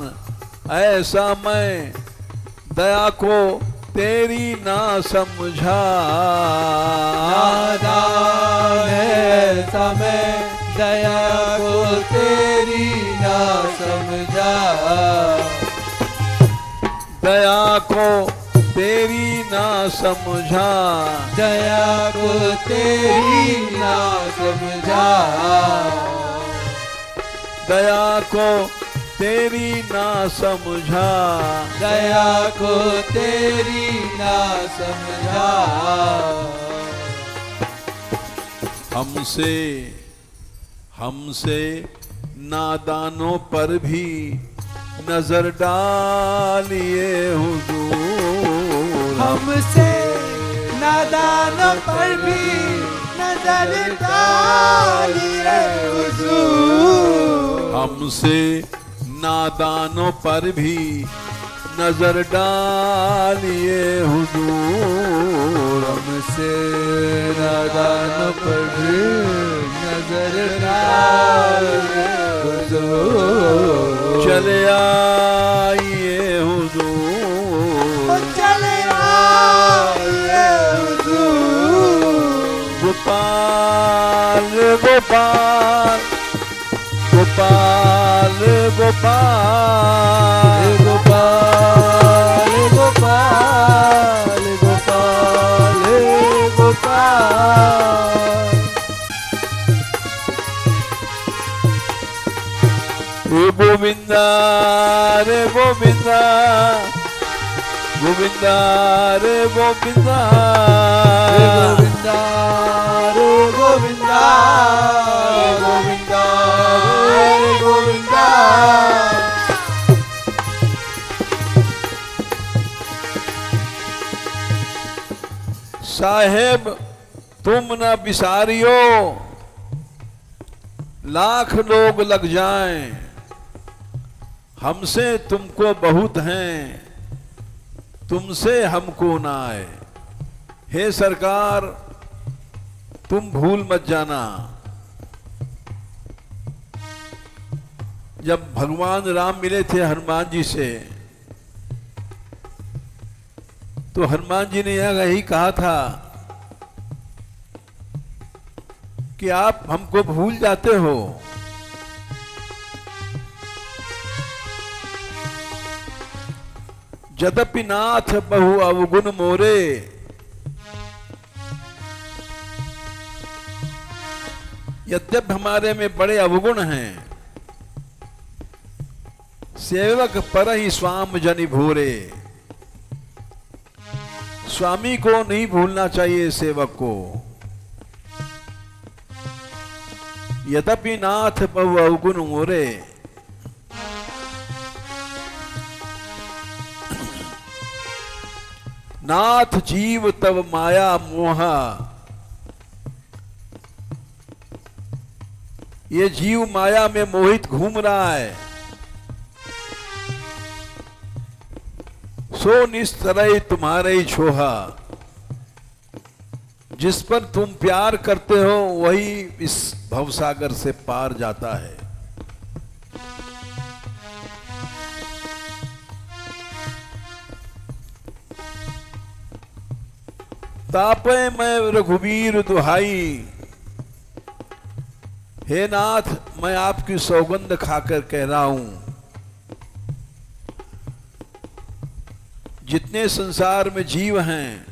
ऐसा मैं दया को तेरी ना समझा। नादान ऐसा मैं दया को तेरी ना समझा। दया को तेरी ना समझा। दया को तेरी ना समझा। दया को तेरी ना समझा। दया को तेरी ना समझा। हमसे नादानों पर भी नजर डालिए हुजूर। हमसे नादानों पर भी नजर डालिए हुजूर। हमसे नादानों पर भी नजर डालिए हुजूर। हमसे नादानों पर भी नजर डालिए हुजूर। चले आइए हुजूर। चले आइए हुजूर। गोपाल गोपाल गोपाल गोपाल गोपाल गोपाल गोपाल गोपाल। रे गोविंदा रे गोविंदा गोविंदा रे गोविंदा रे गोविंदा रे गोविंदा रे गोविंदा रे गोविंदा। साहेब तुम न बिसारियो, लाख लोग लग जाएं, हमसे तुमको बहुत हैं, तुमसे हमको ना आए। हे सरकार तुम भूल मत जाना, जब भगवान राम मिले थे हनुमान जी से, तो हनुमान जी ने यही कहा था कि आप हमको भूल जाते हो। यद्यपि नाथ बहु अवगुण मोरे, यद्यप हमारे में बड़े अवगुण हैं, सेवक पर ही स्वाम जनि भूरे। स्वामी को नहीं भूलना चाहिए सेवक को। यद्यपि नाथ बहु अवगुण मोरे, नाथ जीव तब माया मोहा। ये जीव माया में मोहित घूम रहा है। सो निस्तरय तुम्हारे ही छोहा, जिस पर तुम प्यार करते हो वही इस भवसागर से पार जाता है। तापे मैं रघुवीर दुहाई, हे नाथ मैं आपकी सौगंध खाकर कह रहा हूं, जितने संसार में जीव हैं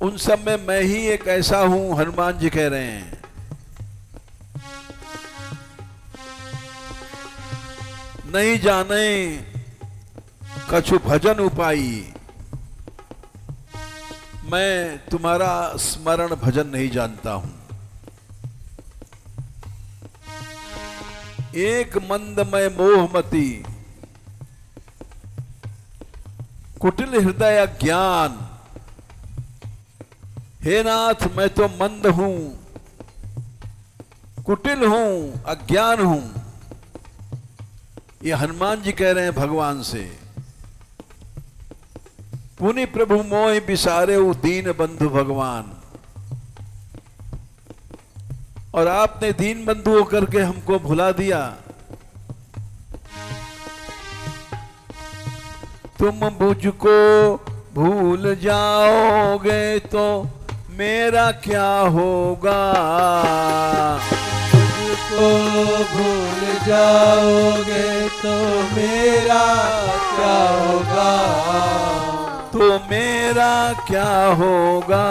उन सब में मैं ही एक ऐसा हूं, हनुमान जी कह रहे हैं। नहीं जाने कछु भजन उपाई, मैं तुम्हारा स्मरण भजन नहीं जानता हूं। एक मंदमय मोहमती, कुटिल हृदय ज्ञान। हे नाथ मैं तो मंद हूं, कुटिल हूं, अज्ञान हूं। ये हनुमान जी कह रहे हैं भगवान से। पुनि प्रभु मोहि बिसारे दीन बंधु भगवान। और आपने दीन बंधु होकर के हमको भुला दिया। तुम मुझको भूल जाओगे तो मेरा क्या होगा। मुझको भूल जाओगे तो मेरा क्या होगा। तो मेरा क्या होगा।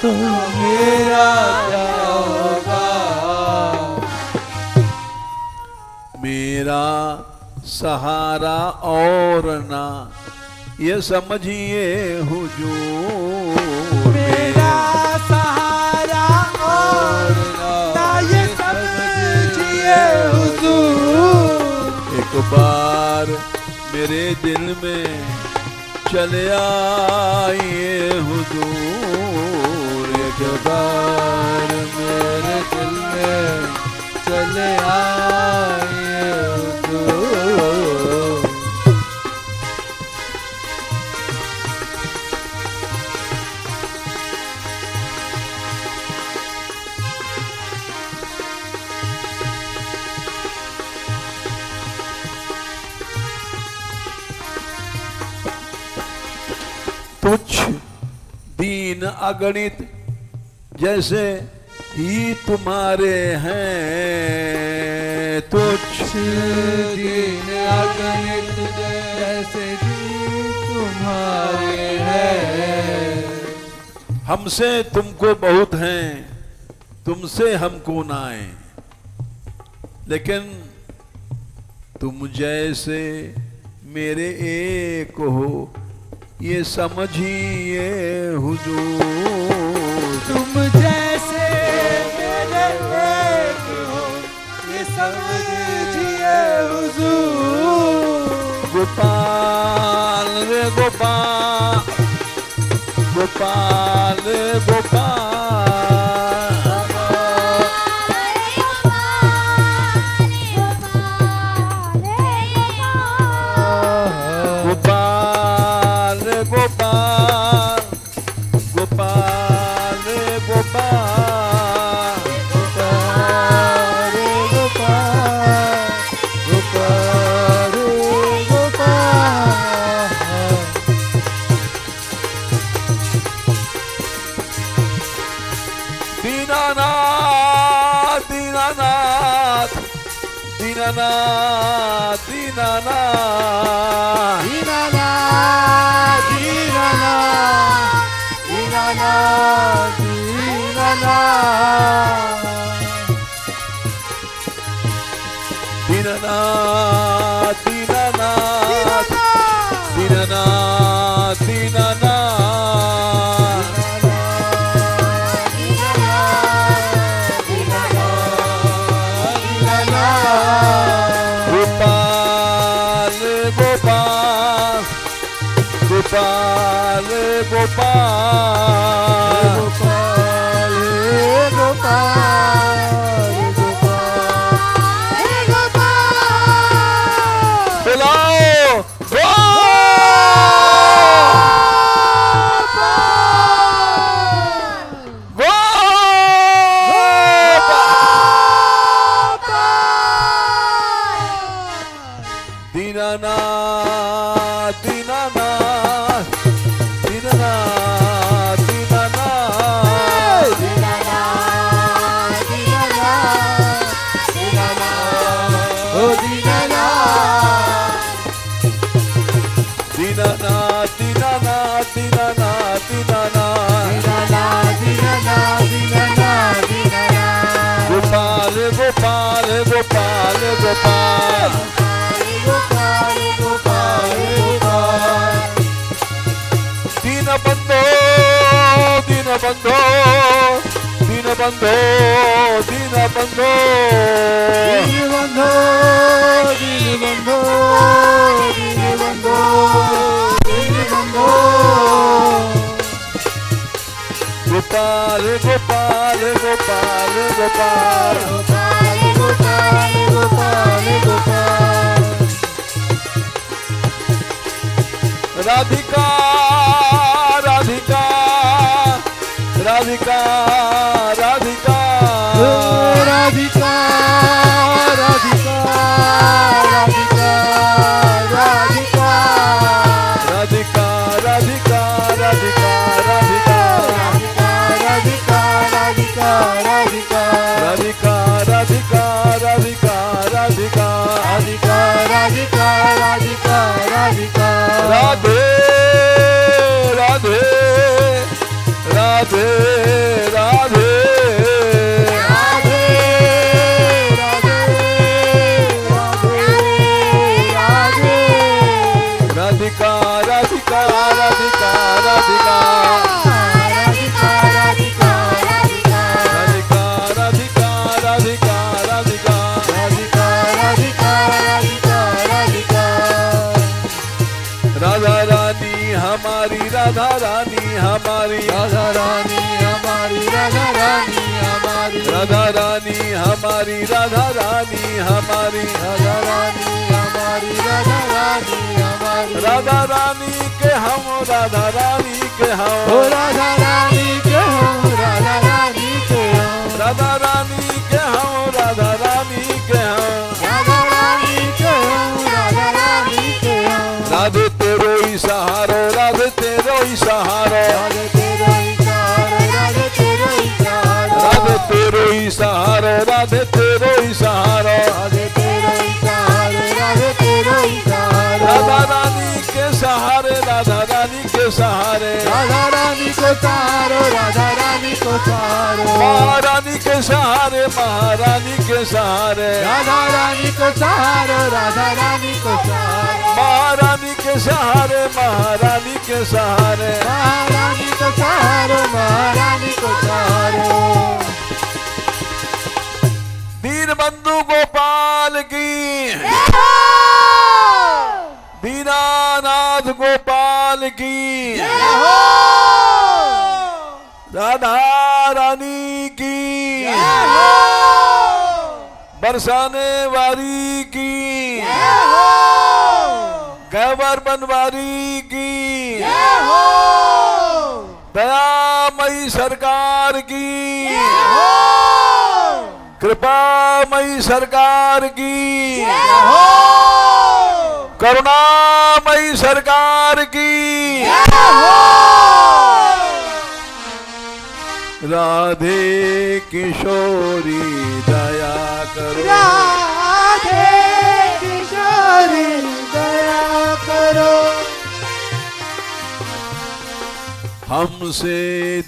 तो मेरा क्या होगा। मेरा सहारा और ना ये समझिए हुजूर। मेरा सहारा और ना ये समझिए हुजूर। एक बार मेरे दिल में चले आइए हुजूर। एक बार मेरे दिल में चले आइए हुजूर। तुच्छ दीन अगणित जैसे ही तुम्हारे हैं। तुच्छ दीन अगणित जैसे ही तुम्हारे हैं। हमसे तुमको बहुत हैं, तुमसे हमको ना आए। लेकिन तुम जैसे मेरे एक हो ये समझिए हुजूर। तुम जैसे मेरे एक हो ये समझिए हुजूर। गोपाल रे गोपाल, गोपाल रे गोपाल, गोपाल रे गोपाल, गोपाल रे गोपाल, गोपाल रे गोपाल, गोपाल रे गोपाल। दीनानाथ दीनानाथ दीनानाथ दीनानाथ दीनानाथ दीनानाथ दीनानाथ दीनानाथ दीनानाथ दीनानाथ दीनानाथ गोपाल गोपाल, गोपाल गोपाल, गोपाल गोपाल, गोपाल गोपाल। बुलाओ दीनानाथ दीनानाथ दीनानाथ दीनानाथ ओ दीनानाथ दीनानाथ दीनानाथ दीनानाथ दीनानाथ गोपाल गोपाल गोपाल गोपाल गोपाल गोपाल गोपाल। दीनबंधो दीनबंधो दीनबंधो दीनबंधो दीनबंधो दीनबंधो दीनबंधो दीनबंधो। गोपाल गोपाल गोपाल गोपाल गोपाल गोपाल गोपाल गोपाल। राधिका राधिका राधिका राधिका ओ राधिका राधिका राधिका राधिका राधिका राधिका राधिका राधिका राधिका राधिका राधिका राधिका राधिका राधिका राधिका राधिका राधिका राधिका राधिका। राधे राधे राधे राधे राधे राधे राधे राधे। राधिका राधिका राधिका राधिका राधिका राधिका राधिका राधिका राधिका राधिका राधिका राधिका राधिका राधिका राधिका। राधा रानी हमारी राधा रानी हमारी राधा रानी हमारी राधा रानी हमारी राधा रानी हमारी राधा रानी हमारी राधा रानी हमारी राधा रानी हमारी। राधा रानी के हम राधा रानी के हम ओ राधा रानी के हम राधा रानी के हम राधा रानी के हम राधा रानी के हम राधा रानी के हम राधा रानी के हम। राधे तेरो ही सहारो राधे तेरो ही सहारो राधे तेरो इशारा राधे तेरो इशारा राधे तेरो ही सहारो राधे तेरो ही सहारो राधे तेरो इशारा राधे तेरो इशारा। राधा रानी के सहारे राधा रानी के सहारे राधा रानी को तारो राधा रानी को तारो महारानी के सहारे महारानी के सहारे राधा रानी को सहारो राधा रानी को सहारो महारानी के सहारे महारानी के सहारे महारानी को सहारो महारानी को सहारो दीनबंधु गोपाल की दीनानाथ गोपाल की राधा रानी की बरसाने वाली की गैवर बनवारी की दयामयी सरकार की कृपामयी सरकार की करुणामयी सरकार की राधे किशोरी दया करो राधे किशोरी दया करो हमसे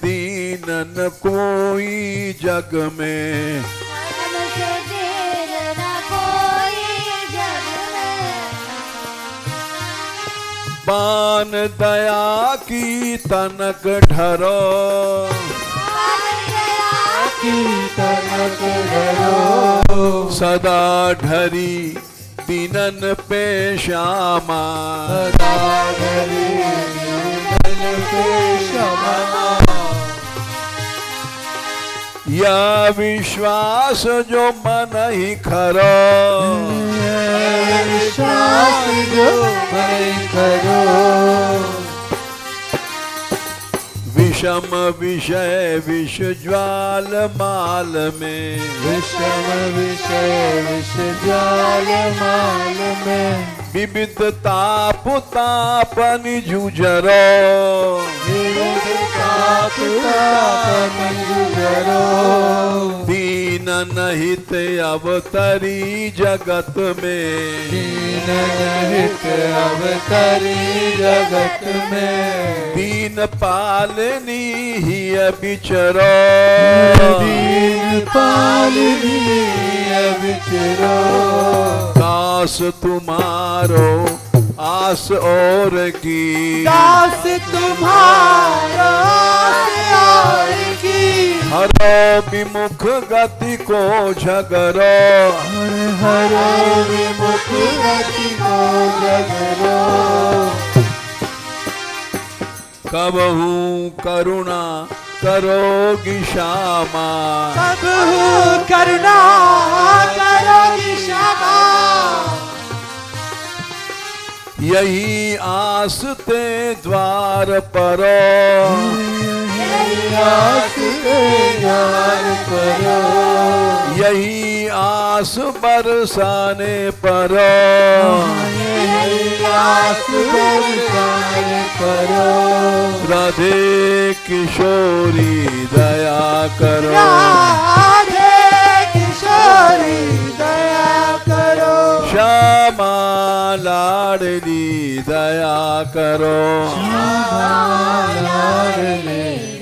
दीनन कोई जग में हमसे दीन न कोई जग में पान दया की तनक ढरो कीर्तन करो सदा ढरी दीनन पे श्यामा सदा धरी दीनन पे क्षमा या विश्वास जो मन ही खरो विश्वास जो मैं करो विषम विषय विष ज्वाल माल में विषम विषय विष ज्वाल माल में विविध ताप तापनि जुझरो दीन नहित अवतरी जगत में दीन हित अवतरी जगत में दीन पालनी ही बिचरो दीन पालनी विचरो दास तुम्हारो आस और की दास तुम्हारा और की हरो विमुख गति को झगरो हर विमुख गति को जगरो कबहू करुणा करोगी श्यामा कब करुणा करोगी क्षमा यही आस ते द्वार परो यही आस बरसाने परो राधे किशोरी दया करो राधे किशोरी दया करो श्यामा लाडली दया करो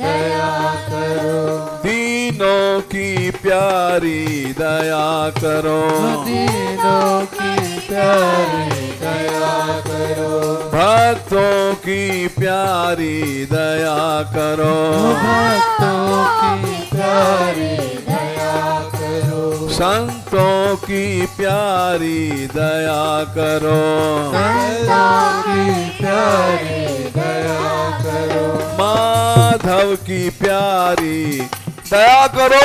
दया करो दीनों की प्यारी दया करो दीनों की प्यारी दया करो भक्तों की प्यारी दया करो भक्तों की प्यारी दया करो संतों की प्यारी दया करो संतों की प्यारी दया करो माधव की प्यारी दया करो